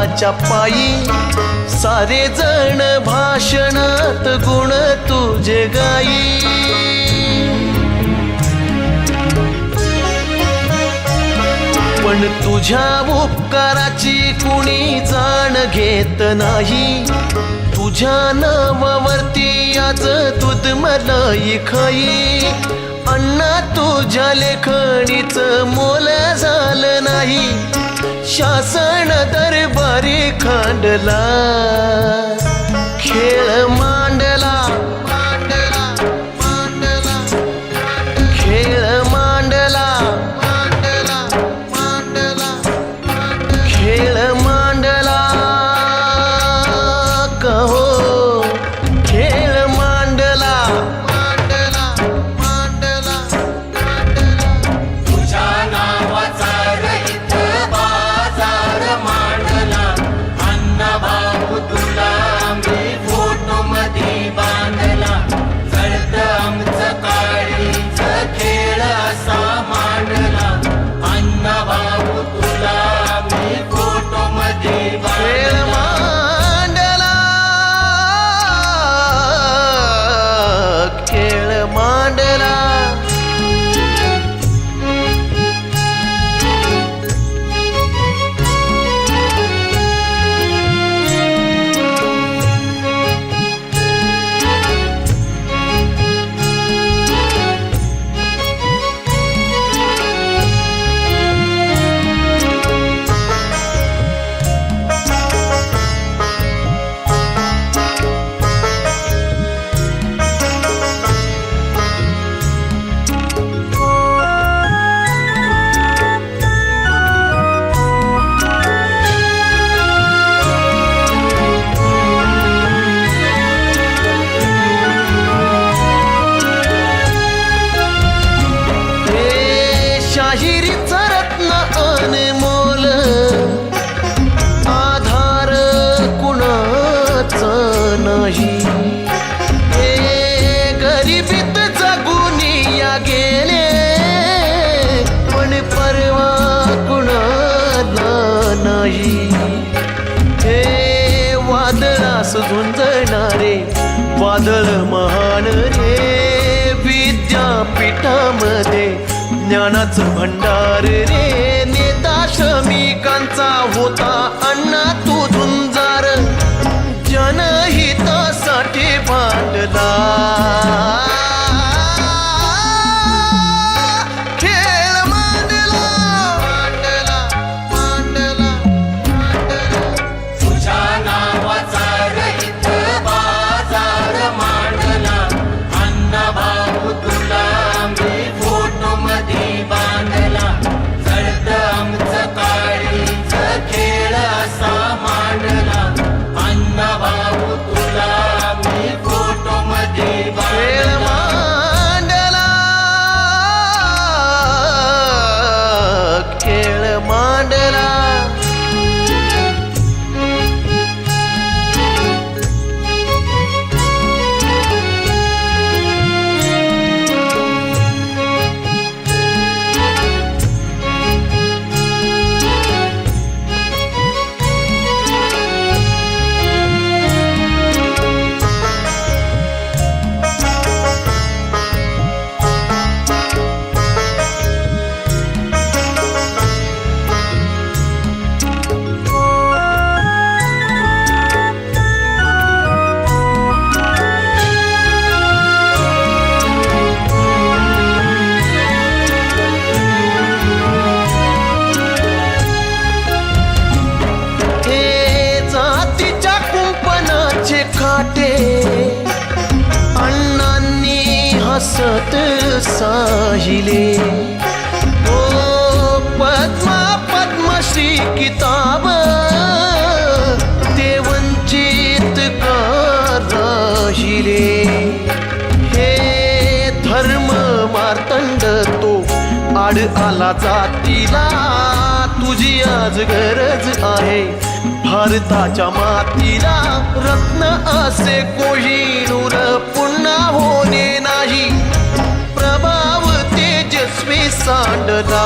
पावलाच्या पायी सारे जण भाषणात गुण तुझे गाई. पण तुझ्या उपकाराची कुणी जाण घेत नाही. तुझ्या नावावरती आज दूध मलाई खाई. अण्णा तुझ्या लेखणीच मोल झालं नाही. शासन दरबारी खांडला खेळ मांडला मांडला मांडला खेळ मांडला मांडला मांडला खेळ मांडला कहो खेळ मांडला मांडला मांडला तुझ्या नावाचा रहित बाजार मांडला. अण्णा भाऊ तुला आम्ही फोटो मध्ये बांधला. चढत आमचं काळीच खेळ असा मांडला. अण्णा भाऊ तुला आम्ही फोटो मध्ये खेळ मांडला खेळ मांडला. शाहिरीचा रत्न अनमोल आधार कुणाच नाही. हे गरिबीत जगून या गेले पण परवा कुणाला नाही. हे वादळास झुंजणारे वादळ महान रे. विद्यापीठामध्ये ज्ञानाचं भंडार रे. नेता श्रमिकांचा होता अण्णा तू झुंजार. जनहितासाठी भांडला खेळ मांडला मांडला मांडला मांडला. तुझ्या नावाचा रहित बाजार मांडला. अण्णा भाऊ तुला आम्ही फोटो मध्ये बांधला. चढत आमचं काळीच खेळ असा मांडला. अण्णा भाऊ तुला आम्ही फोटो मध्ये खेळ बांधला. मांडला खेळ मांडला. अण्णांनी हसत साहिले. ओ पद्मा पद्मश्री किताब ते वंचित का राहिले. हे धर्म मार्तंड तो आड आला जातीला. तुझी आज गरज आहे भारताच्या मातीला. रत्न असे कोहिनूर पुन्हा होणे नाही. प्रभाव तेजस्वी सांडला